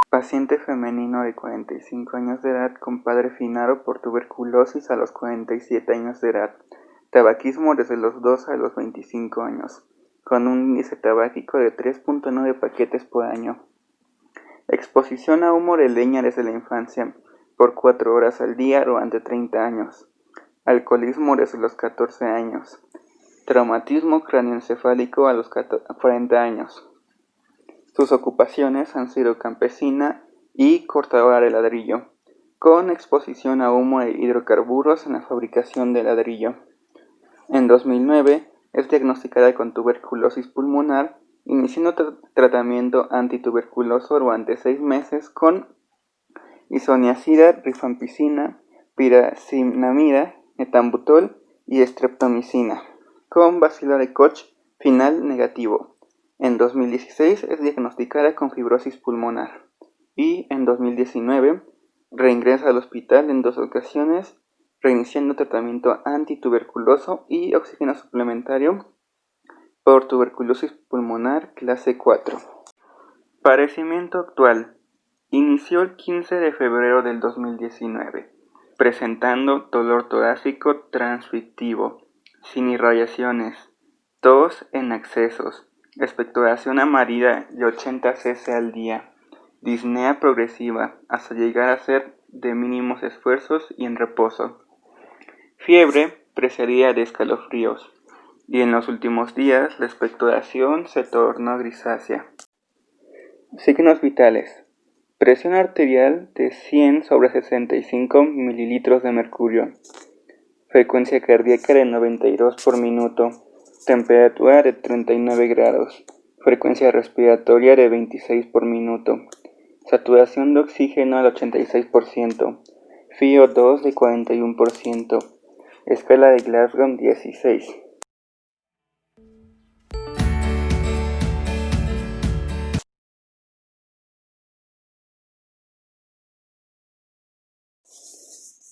Paciente femenino de 45 años de edad con padre finado por tuberculosis a los 47 años de edad. Tabaquismo desde los 2 a los 25 años, con un índice tabáquico de 3.9 paquetes por año. Exposición a humo de leña desde la infancia, por 4 horas al día durante 30 años. Alcoholismo desde los 14 años. Traumatismo cráneoencefálico a los 40 años. Sus ocupaciones han sido campesina y cortadora de ladrillo, con exposición a humo de hidrocarburos en la fabricación de ladrillo. En 2009 es diagnosticada con tuberculosis pulmonar, iniciando tratamiento antituberculoso durante 6 meses con isoniazida, rifampicina, pirazinamida, etambutol y streptomicina, con bacilo de Koch final negativo. En 2016 es diagnosticada con fibrosis pulmonar y en 2019 reingresa al hospital en 2 ocasiones, reiniciando tratamiento antituberculoso y oxígeno suplementario por tuberculosis pulmonar clase 4. Padecimiento actual. Inició el 15 de febrero del 2019, presentando dolor torácico transfictivo, sin irradiaciones, tos en accesos, expectoración amarilla de 80 cc al día, disnea progresiva hasta llegar a ser de mínimos esfuerzos y en reposo. Fiebre precedida de escalofríos, y en los últimos días la expectoración se tornó grisácea. Signos vitales. Presión arterial de 100/65 mililitros de mercurio. Frecuencia cardíaca de 92 por minuto. Temperatura de 39 grados. Frecuencia respiratoria de 26 por minuto. Saturación de oxígeno al 86%. FiO2 de 41%. Escala de Glasgow 16.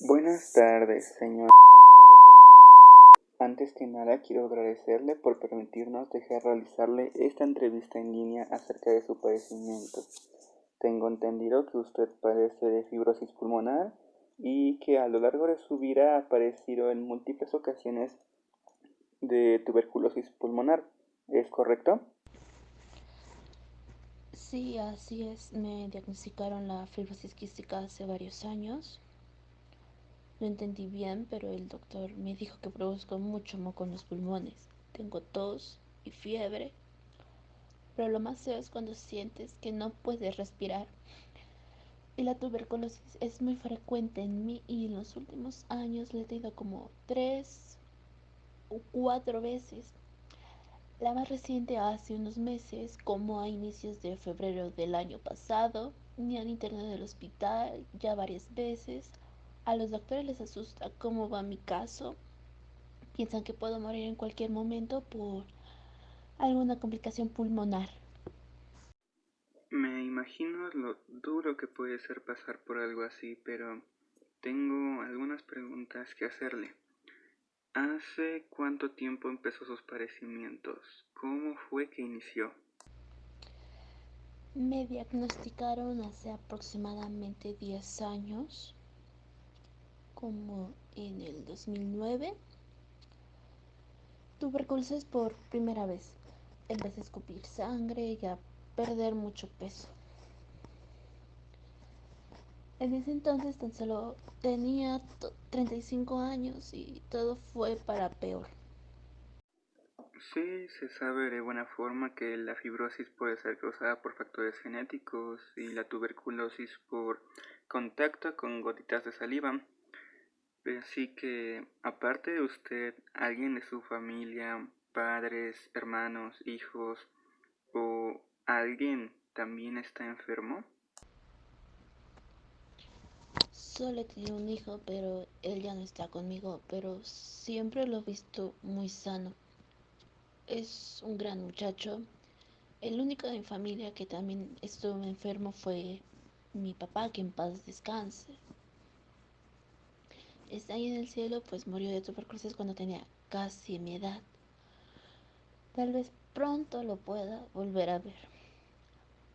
Buenas tardes, señor. Antes que nada, quiero agradecerle por permitirnos dejar realizarle esta entrevista en línea acerca de su padecimiento. Tengo entendido que usted padece de fibrosis pulmonar y que a lo largo de su vida ha padecido en múltiples ocasiones de tuberculosis pulmonar. ¿Es correcto? Sí, así es. Me diagnosticaron la fibrosis quística hace varios años. No entendí bien, pero el doctor me dijo que produzco mucho moco en los pulmones. Tengo tos y fiebre, pero lo más feo es cuando sientes que no puedes respirar. Y la tuberculosis es muy frecuente en mí y en los últimos años le he tenido como 3 o 4 veces. La más reciente hace unos meses, como a inicios de febrero del año pasado. Me han internado en el hospital ya varias veces. A los doctores les asusta cómo va mi caso. Piensan que puedo morir en cualquier momento por alguna complicación pulmonar. Me imagino lo duro que puede ser pasar por algo así, pero tengo algunas preguntas que hacerle. ¿Hace cuánto tiempo empezó sus padecimientos? ¿Cómo fue que inició? Me diagnosticaron hace aproximadamente 10 años, como en el 2009. Tuberculosis por primera vez. Empecé a escupir sangre y a perder mucho peso. En ese entonces tan solo tenía 35 años y todo fue para peor. Sí, se sabe de buena forma que la fibrosis puede ser causada por factores genéticos y la tuberculosis por contacto con gotitas de saliva. Así que, aparte de usted, alguien de su familia, padres, hermanos, hijos o alguien también está enfermo. Solo he tenido un hijo, pero él ya no está conmigo, pero siempre lo he visto muy sano. Es un gran muchacho. El único de mi familia que también estuvo enfermo fue mi papá, que en paz descanse, está ahí en el cielo, pues murió de tuberculosis cuando tenía casi mi edad. Tal vez pronto lo pueda volver a ver.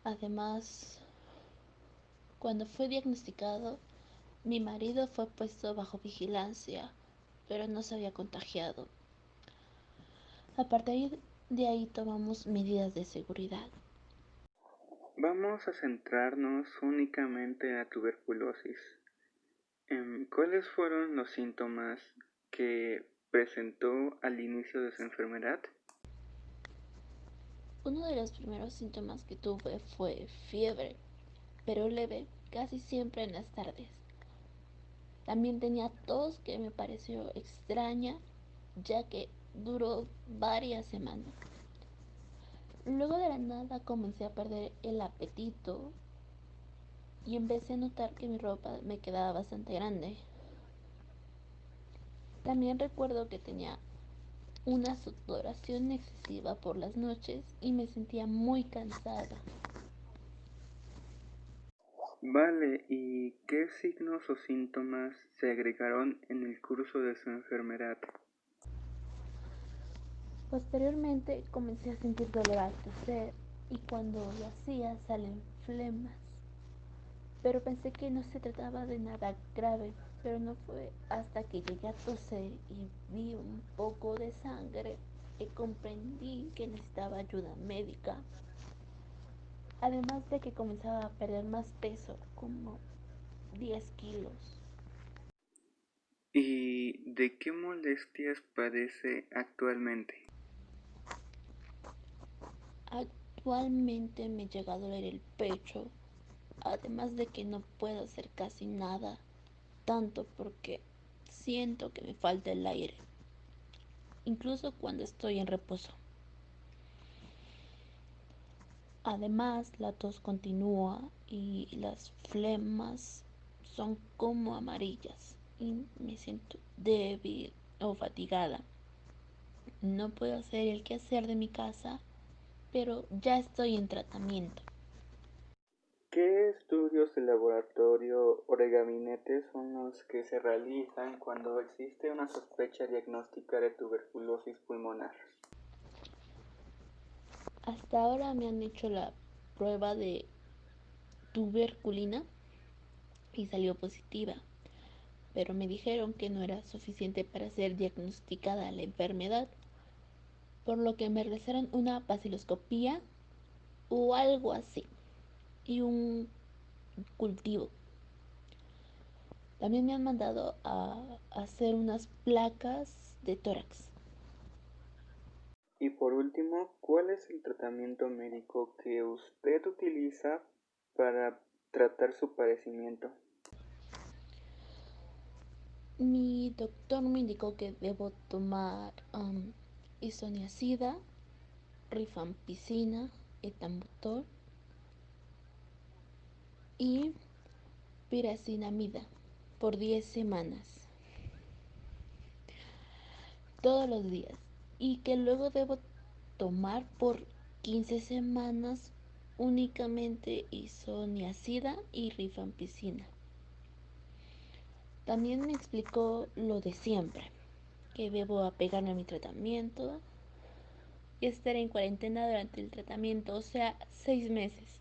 Además, cuando fue diagnosticado, mi marido fue puesto bajo vigilancia, pero no se había contagiado. A partir de ahí tomamos medidas de seguridad. Vamos a centrarnos únicamente en la tuberculosis. ¿Cuáles fueron los síntomas que presentó al inicio de su enfermedad? Uno de los primeros síntomas que tuve fue fiebre, pero leve, casi siempre en las tardes. También tenía tos que me pareció extraña, ya que duró varias semanas. Luego de la nada comencé a perder el apetito y empecé a notar que mi ropa me quedaba bastante grande. También recuerdo que tenía una sudoración excesiva por las noches y me sentía muy cansada. Vale, ¿y qué signos o síntomas se agregaron en el curso de su enfermedad? Posteriormente comencé a sentir dolor al toser y cuando lo hacía salen flemas. Pero pensé que no se trataba de nada grave, pero no fue hasta que llegué a toser y vi un poco de sangre que comprendí que necesitaba ayuda médica. Además de que comenzaba a perder más peso, como 10 kilos. ¿Y de qué molestias padece actualmente? Actualmente me llega a doler el pecho, además de que no puedo hacer casi nada, tanto porque siento que me falta el aire, incluso cuando estoy en reposo. Además, la tos continúa y las flemas son como amarillas y me siento débil o fatigada. No puedo hacer el quehacer de mi casa, pero ya estoy en tratamiento. ¿Qué estudios de laboratorio o de gabinete son los que se realizan cuando existe una sospecha diagnóstica de tuberculosis pulmonar? Hasta ahora me han hecho la prueba de tuberculina y salió positiva, pero me dijeron que no era suficiente para ser diagnosticada la enfermedad, por lo que me realizaron una baciloscopía o algo así y un cultivo. También me han mandado a hacer unas placas de tórax. Y por último, ¿cuál es el tratamiento médico que usted utiliza para tratar su padecimiento? Mi doctor me indicó que debo tomar isoniazida, rifampicina, etambutol y piracinamida por 10 semanas, todos los días, y que luego debo tomar por 15 semanas únicamente isoniazida y rifampicina. También me explicó lo de siempre, que debo apegarme a mi tratamiento y estar en cuarentena durante el tratamiento, o sea, 6 meses.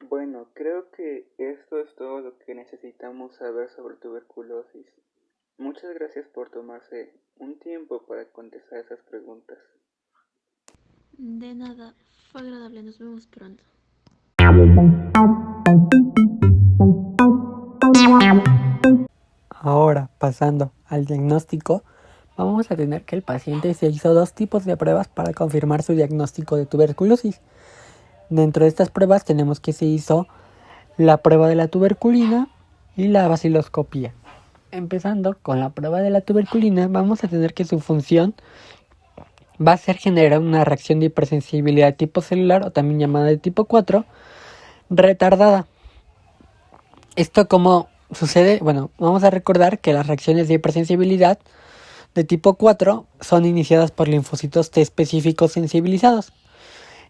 Bueno, creo que esto es todo lo que necesitamos saber sobre tuberculosis. Muchas gracias por tomarse un tiempo para contestar esas preguntas. De nada, fue agradable, nos vemos pronto. Ahora, pasando al diagnóstico, vamos a tener que el paciente se hizo 2 tipos de pruebas para confirmar su diagnóstico de tuberculosis. Dentro de estas pruebas tenemos que se hizo la prueba de la tuberculina y la baciloscopía. Empezando con la prueba de la tuberculina, vamos a tener que su función va a ser generar una reacción de hipersensibilidad tipo celular o también llamada de tipo 4 retardada. Esto como sucede, bueno, vamos a recordar que las reacciones de hipersensibilidad de tipo 4 son iniciadas por linfocitos T específicos sensibilizados.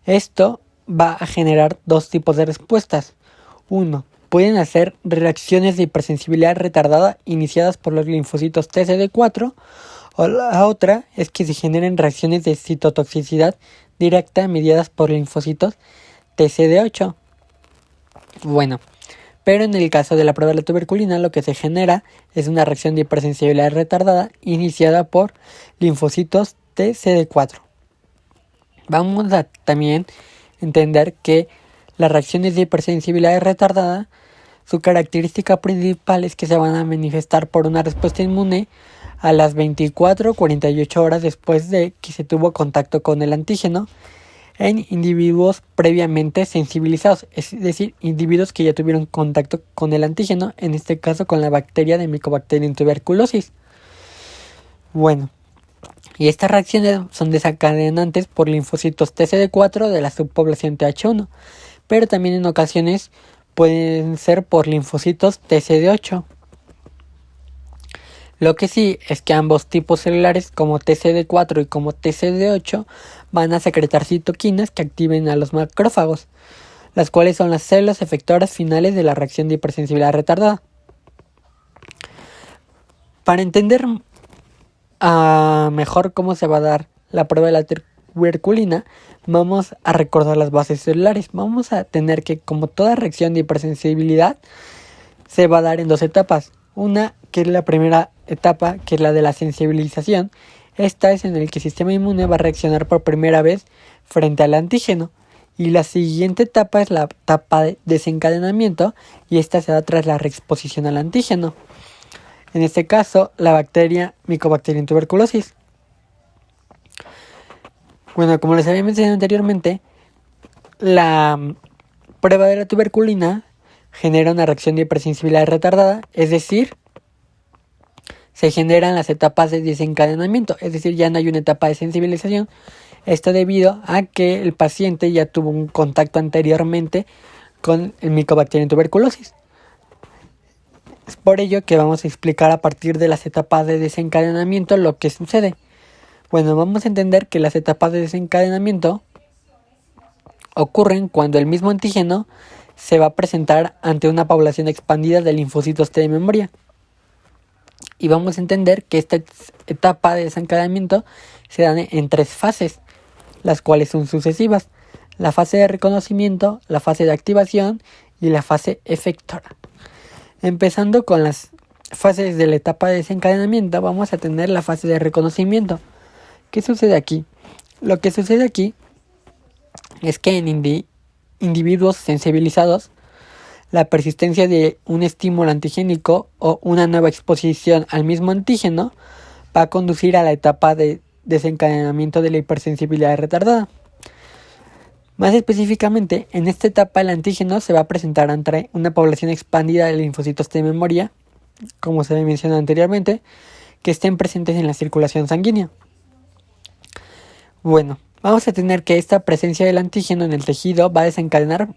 Esto va a generar 2 tipos de respuestas. 1. Pueden hacer reacciones de hipersensibilidad retardada iniciadas por los linfocitos TCD4, o la otra es que se generen reacciones de citotoxicidad directa mediadas por linfocitos TCD8. Bueno, pero en el caso de la prueba de la tuberculina lo que se genera es una reacción de hipersensibilidad retardada iniciada por linfocitos TCD4. Vamos a también entender que las reacciones de hipersensibilidad retardada, su característica principal es que se van a manifestar por una respuesta inmune a las 24 o 48 horas después de que se tuvo contacto con el antígeno en individuos previamente sensibilizados, es decir, individuos que ya tuvieron contacto con el antígeno, en este caso con la bacteria de Mycobacterium tuberculosis. Bueno, y estas reacciones son desencadenantes por linfocitos TCD4 de la subpoblación TH1, pero también en ocasiones pueden ser por linfocitos TCD8. Lo que sí es que ambos tipos celulares, como TCD4 y como TCD8, van a secretar citoquinas que activen a los macrófagos, las cuales son las células efectoras finales de la reacción de hipersensibilidad retardada. Para entender mejor cómo se va a dar la prueba de la tuberculina, vamos a recordar las bases celulares. Vamos a tener que, como toda reacción de hipersensibilidad, se va a dar en dos etapas. Una, que es la primera etapa, que es la de la sensibilización. Esta es en la que el sistema inmune va a reaccionar por primera vez frente al antígeno. Y la siguiente etapa es la etapa de desencadenamiento, y esta se da tras la reexposición al antígeno. En este caso, la bacteria Mycobacterium tuberculosis. Bueno, como les había mencionado anteriormente, la prueba de la tuberculina genera una reacción de hipersensibilidad retardada, es decir, se generan las etapas de desencadenamiento, es decir, ya no hay una etapa de sensibilización. Esto debido a que el paciente ya tuvo un contacto anteriormente con el Mycobacterium tuberculosis. Es por ello que vamos a explicar a partir de las etapas de desencadenamiento lo que sucede. Bueno, vamos a entender que las etapas de desencadenamiento ocurren cuando el mismo antígeno se va a presentar ante una población expandida de linfocitos T de memoria. Y vamos a entender que esta etapa de desencadenamiento se da en tres fases, las cuales son sucesivas: la fase de reconocimiento, la fase de activación y la fase efectora. Empezando con las fases de la etapa de desencadenamiento, vamos a tener la fase de reconocimiento. ¿Qué sucede aquí? Lo que sucede aquí es que en individuos sensibilizados, la persistencia de un estímulo antigénico o una nueva exposición al mismo antígeno va a conducir a la etapa de desencadenamiento de la hipersensibilidad retardada. Más específicamente, en esta etapa el antígeno se va a presentar ante una población expandida de linfocitos T de memoria, como se había mencionado anteriormente, que estén presentes en la circulación sanguínea. Bueno, vamos a tener que esta presencia del antígeno en el tejido va a desencadenar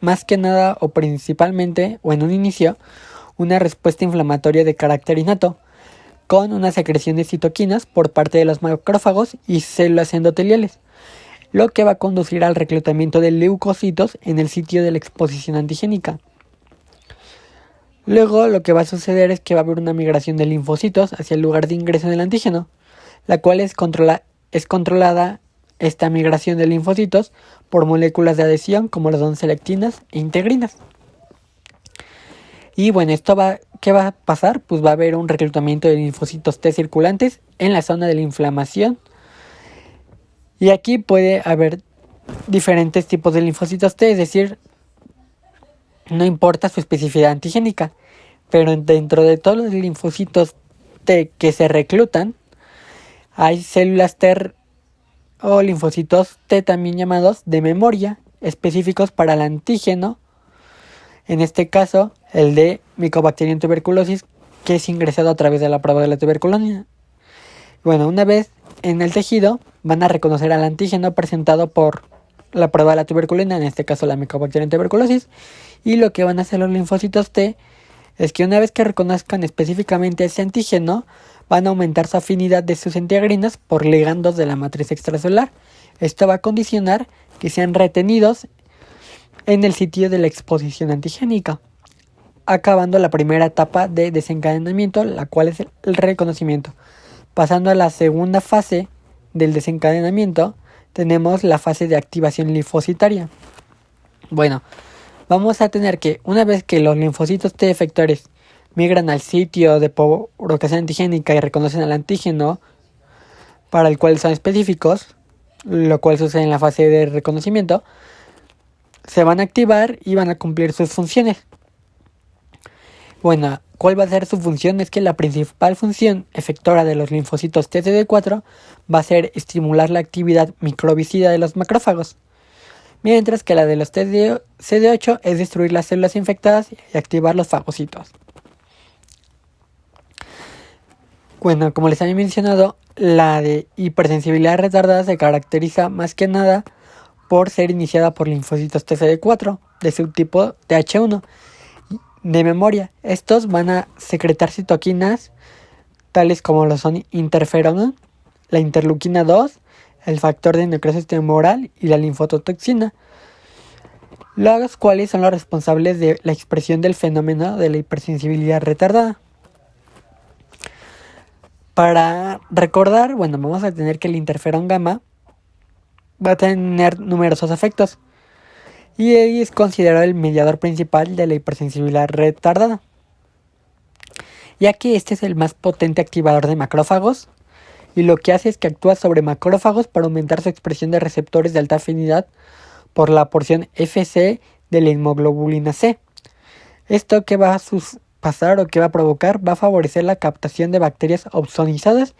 más que nada o principalmente o en un inicio una respuesta inflamatoria de carácter innato, con una secreción de citoquinas por parte de los macrófagos y células endoteliales, lo que va a conducir al reclutamiento de leucocitos en el sitio de la exposición antigénica. Luego lo que va a suceder es que va a haber una migración de linfocitos hacia el lugar de ingreso del antígeno, la cual es controlada esta migración de linfocitos por moléculas de adhesión como lo son selectinas e integrinas. Y bueno, ¿qué va a pasar? Pues va a haber un reclutamiento de linfocitos T circulantes en la zona de la inflamación. Y aquí puede haber diferentes tipos de linfocitos T, es decir, no importa su especificidad antigénica, pero dentro de todos los linfocitos T que se reclutan, hay células T o linfocitos T también llamados de memoria, específicos para el antígeno, en este caso el de Mycobacterium tuberculosis, que es ingresado a través de la prueba de la tuberculina. Bueno, una vez en el tejido van a reconocer al antígeno presentado por la prueba de la tuberculina, en este caso la Mycobacterium tuberculosis, y lo que van a hacer los linfocitos T es que una vez que reconozcan específicamente ese antígeno, van a aumentar su afinidad de sus integrinas por ligandos de la matriz extracelular. Esto va a condicionar que sean retenidos en el sitio de la exposición antigénica, acabando la primera etapa de desencadenamiento, la cual es el reconocimiento. Pasando a la segunda fase del desencadenamiento, tenemos la fase de activación linfocitaria. Bueno, vamos a tener que una vez que los linfocitos T efectores migran al sitio de provocación antigénica y reconocen al antígeno para el cual son específicos, lo cual sucede en la fase de reconocimiento, se van a activar y van a cumplir sus funciones. Bueno, ¿cuál va a ser su función? Es que la principal función efectora de los linfocitos TCD4 va a ser estimular la actividad microbicida de los macrófagos, mientras que la de los CD8 es destruir las células infectadas y activar los fagocitos. Bueno, como les había mencionado, la de hipersensibilidad retardada se caracteriza más que nada por ser iniciada por linfocitos TCD4 de subtipo TH1 de memoria. Estos van a secretar citoquinas tales como lo son interferón, la interleuquina 2, el factor de necrosis tumoral y la linfotoxina, los cuales son los responsables de la expresión del fenómeno de la hipersensibilidad retardada. Para recordar, bueno, vamos a tener que el interferón gamma va a tener numerosos efectos y es considerado el mediador principal de la hipersensibilidad retardada, ya que este es el más potente activador de macrófagos y lo que hace es que actúa sobre macrófagos para aumentar su expresión de receptores de alta afinidad por la porción Fc de la inmunoglobulina C. Esto que va a pasar o que va a provocar va a favorecer la captación de bacterias opsonizadas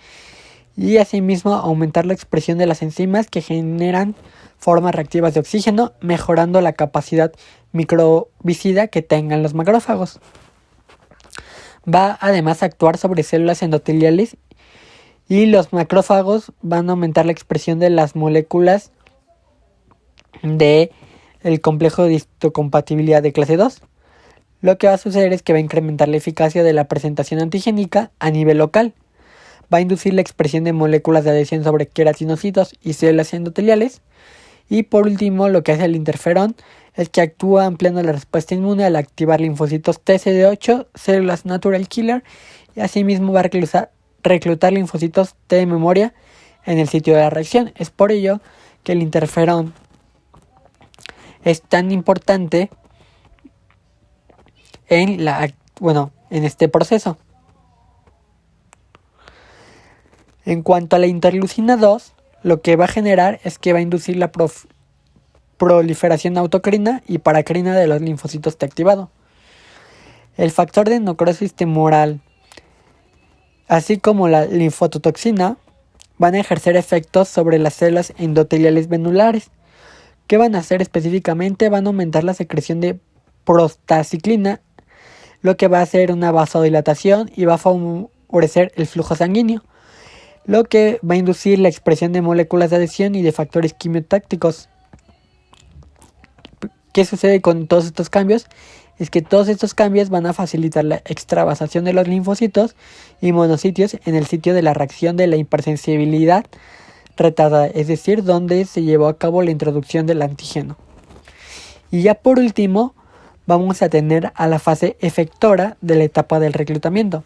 y asimismo aumentar la expresión de las enzimas que generan formas reactivas de oxígeno, mejorando la capacidad microbicida que tengan los macrófagos. Va además a actuar sobre células endoteliales y los macrófagos van a aumentar la expresión de las moléculas del complejo de histocompatibilidad de clase 2. Lo que va a suceder es que va a incrementar la eficacia de la presentación antigénica a nivel local. Va a inducir la expresión de moléculas de adhesión sobre queratinocitos y células endoteliales. Y por último, lo que hace el interferón es que actúa ampliando la respuesta inmune al activar linfocitos TCD8, células natural killer, y asimismo va a reclutar linfocitos T de memoria en el sitio de la reacción. Es por ello que el interferón es tan importante en este proceso. En cuanto a la interleucina 2, lo que va a generar es que va a inducir la proliferación autocrina y paracrina de los linfocitos T activado. El factor de necrosis tumoral, así como la linfotoxina, van a ejercer efectos sobre las células endoteliales venulares. ¿Qué van a hacer específicamente? Van a aumentar la secreción de prostaciclina, lo que va a hacer una vasodilatación y va a favorecer el flujo sanguíneo, lo que va a inducir la expresión de moléculas de adhesión y de factores quimiotácticos. ¿Qué sucede con todos estos cambios? Es que todos estos cambios van a facilitar la extravasación de los linfocitos y monocitos en el sitio de la reacción de la hipersensibilidad retardada, es decir, donde se llevó a cabo la introducción del antígeno. Y ya por último, vamos a tener a la fase efectora de la etapa del reclutamiento.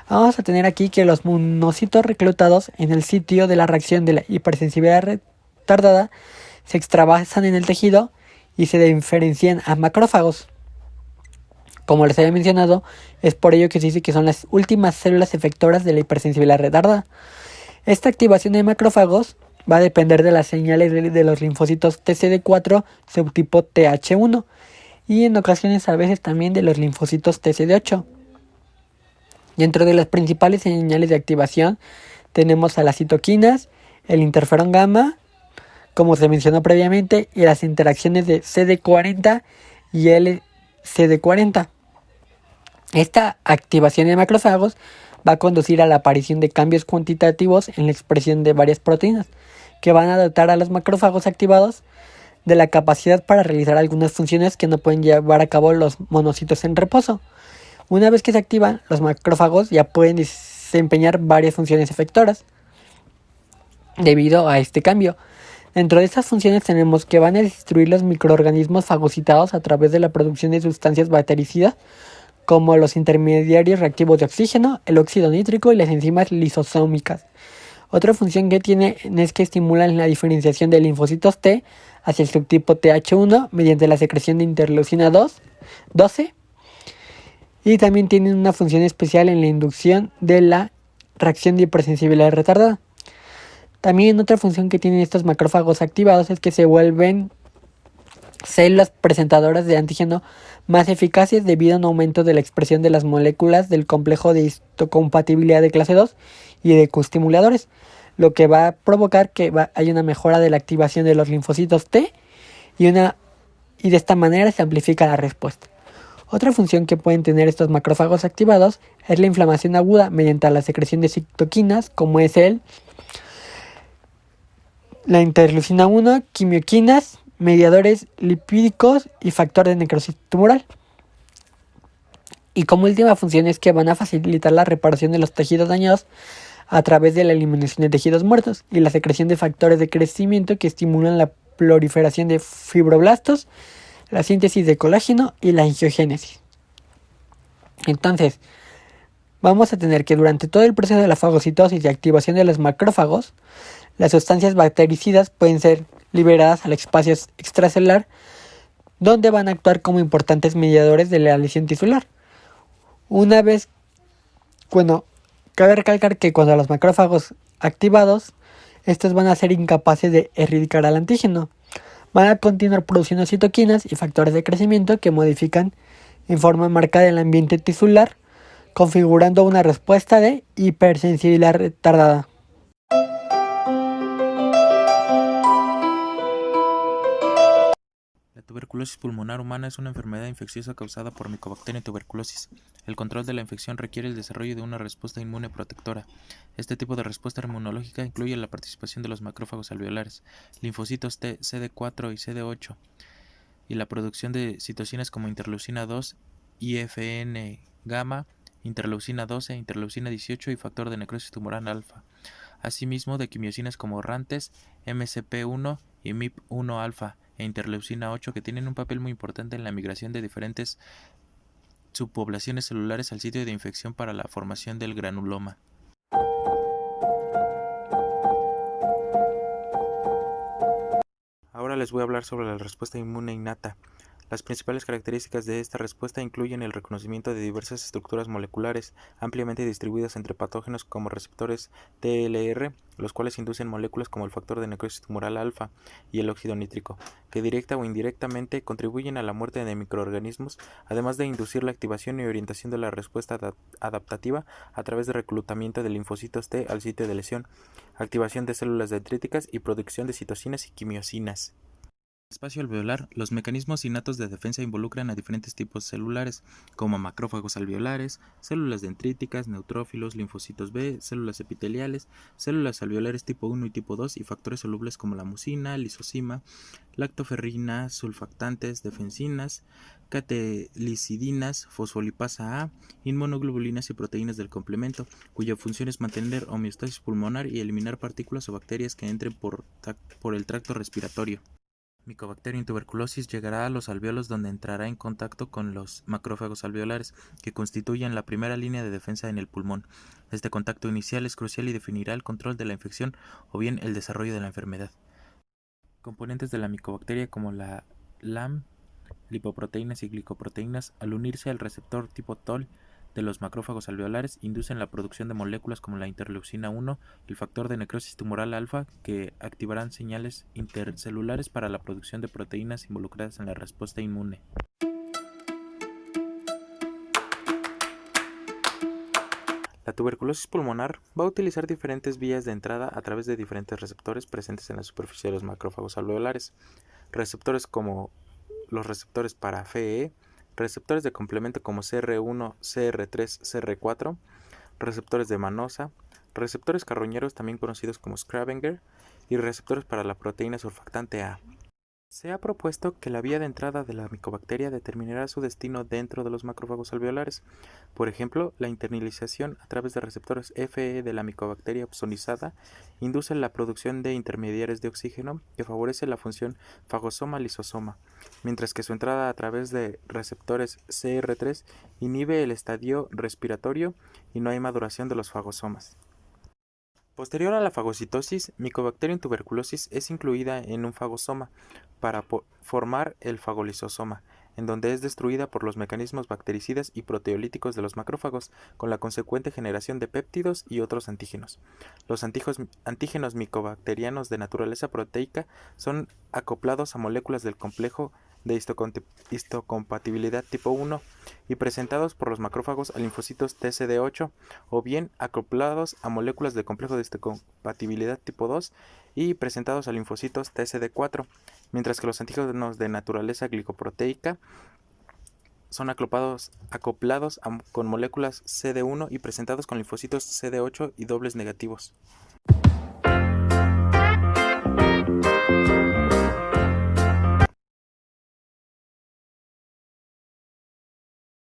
Vamos a tener aquí que los monocitos reclutados en el sitio de la reacción de la hipersensibilidad retardada se extravasan en el tejido y se diferencian a macrófagos. Como les había mencionado, es por ello que se dice que son las últimas células efectoras de la hipersensibilidad retardada. Esta activación de macrófagos va a depender de las señales de los linfocitos TCD4 subtipo TH1 y en ocasiones a veces también de los linfocitos TCD8. Dentro de las principales señales de activación tenemos a las citoquinas, el interferón gamma, como se mencionó previamente, y las interacciones de CD40 y LCD40. Esta activación de macrófagos va a conducir a la aparición de cambios cuantitativos en la expresión de varias proteínas que van a dotar a los macrófagos activados de la capacidad para realizar algunas funciones que no pueden llevar a cabo los monocitos en reposo. Una vez que se activan, los macrófagos ya pueden desempeñar varias funciones efectoras debido a este cambio. Dentro de estas funciones tenemos que van a destruir los microorganismos fagocitados a través de la producción de sustancias bactericidas como los intermediarios reactivos de oxígeno, el óxido nítrico y las enzimas lisosómicas. Otra función que tienen es que estimulan la diferenciación de linfocitos T hacia el subtipo Th1 mediante la secreción de interleucina 12 y también tienen una función especial en la inducción de la reacción de hipersensibilidad retardada. También otra función que tienen estos macrófagos activados es que se vuelven células presentadoras de antígeno más eficaces debido a un aumento de la expresión de las moléculas del complejo de histocompatibilidad de clase 2 y de coestimuladores, lo que va a provocar que haya una mejora de la activación de los linfocitos T y de esta manera se amplifica la respuesta. Otra función que pueden tener estos macrófagos activados es la inflamación aguda mediante la secreción de citoquinas como es la interleucina 1, quimioquinas, mediadores lipídicos y factor de necrosis tumoral. Y como última función es que van a facilitar la reparación de los tejidos dañados a través de la eliminación de tejidos muertos y la secreción de factores de crecimiento que estimulan la proliferación de fibroblastos, la síntesis de colágeno y la angiogénesis. Entonces, vamos a tener que durante todo el proceso de la fagocitosis y activación de los macrófagos, las sustancias bactericidas pueden ser liberadas al espacio extracelular, donde van a actuar como importantes mediadores de la lesión tisular. Cabe recalcar que cuando los macrófagos activados, estos van a ser incapaces de erradicar al antígeno. Van a continuar produciendo citoquinas y factores de crecimiento que modifican en forma marcada el ambiente tisular, configurando una respuesta de hipersensibilidad retardada. La tuberculosis pulmonar humana es una enfermedad infecciosa causada por Mycobacterium tuberculosis. El control de la infección requiere el desarrollo de una respuesta inmune protectora. Este tipo de respuesta inmunológica incluye la participación de los macrófagos alveolares, linfocitos T, CD4 y CD8, y la producción de citocinas como interleucina 2, IFN gamma, interleucina 12, interleucina 18 y factor de necrosis tumoral alfa. Asimismo de quimiosinas como RANTES, MCP1 y MIP1 alfa e interleucina 8 que tienen un papel muy importante en la migración de diferentes subpoblaciones celulares al sitio de infección para la formación del granuloma. Ahora les voy a hablar sobre la respuesta inmune innata. Las principales características de esta respuesta incluyen el reconocimiento de diversas estructuras moleculares ampliamente distribuidas entre patógenos como receptores TLR, los cuales inducen moléculas como el factor de necrosis tumoral alfa y el óxido nítrico, que directa o indirectamente contribuyen a la muerte de microorganismos, además de inducir la activación y orientación de la respuesta adaptativa a través de reclutamiento de linfocitos T al sitio de lesión, activación de células dendríticas y producción de citocinas y quimiosinas. Espacio alveolar. Los mecanismos innatos de defensa involucran a diferentes tipos celulares, como macrófagos alveolares, células dendríticas, neutrófilos, linfocitos B, células epiteliales, células alveolares tipo 1 y tipo 2 y factores solubles como la mucina, lisozima, lactoferrina, sulfactantes, defensinas, catelicidinas, fosfolipasa A, inmunoglobulinas y proteínas del complemento, cuya función es mantener homeostasis pulmonar y eliminar partículas o bacterias que entren por el tracto respiratorio. Mycobacterium tuberculosis llegará a los alvéolos donde entrará en contacto con los macrófagos alveolares, que constituyen la primera línea de defensa en el pulmón. Este contacto inicial es crucial y definirá el control de la infección o bien el desarrollo de la enfermedad. Componentes de la micobacteria como la LAM, lipoproteínas y glicoproteínas, al unirse al receptor tipo TOL de los macrófagos alveolares, inducen la producción de moléculas como la interleucina 1 y el factor de necrosis tumoral alfa, que activarán señales intercelulares para la producción de proteínas involucradas en la respuesta inmune. La tuberculosis pulmonar va a utilizar diferentes vías de entrada a través de diferentes receptores presentes en la superficie de los macrófagos alveolares. Receptores como los receptores para FeE, receptores de complemento como CR1, CR3, CR4, receptores de manosa, receptores carroñeros también conocidos como Schrödinger y receptores para la proteína surfactante A. Se ha propuesto que la vía de entrada de la micobacteria determinará su destino dentro de los macrófagos alveolares. Por ejemplo, la internalización a través de receptores Fe de la micobacteria opsonizada induce la producción de intermediarios de oxígeno que favorece la función fagosoma-lisosoma, mientras que su entrada a través de receptores Cr3 inhibe el estadio respiratorio y no hay maduración de los fagosomas. Posterior a la fagocitosis, Mycobacterium tuberculosis es incluida en un fagosoma para formar el fagolisosoma, en donde es destruida por los mecanismos bactericidas y proteolíticos de los macrófagos, con la consecuente generación de péptidos y otros antígenos. Los antígenos micobacterianos de naturaleza proteica son acoplados a moléculas del complejo de histocompatibilidad tipo 1 y presentados por los macrófagos a linfocitos TCD8 o bien acoplados a moléculas del complejo de histocompatibilidad tipo 2 y presentados a linfocitos TCD4, mientras que los antígenos de naturaleza glicoproteica son acoplados con moléculas CD1 y presentados con linfocitos CD8 y dobles negativos.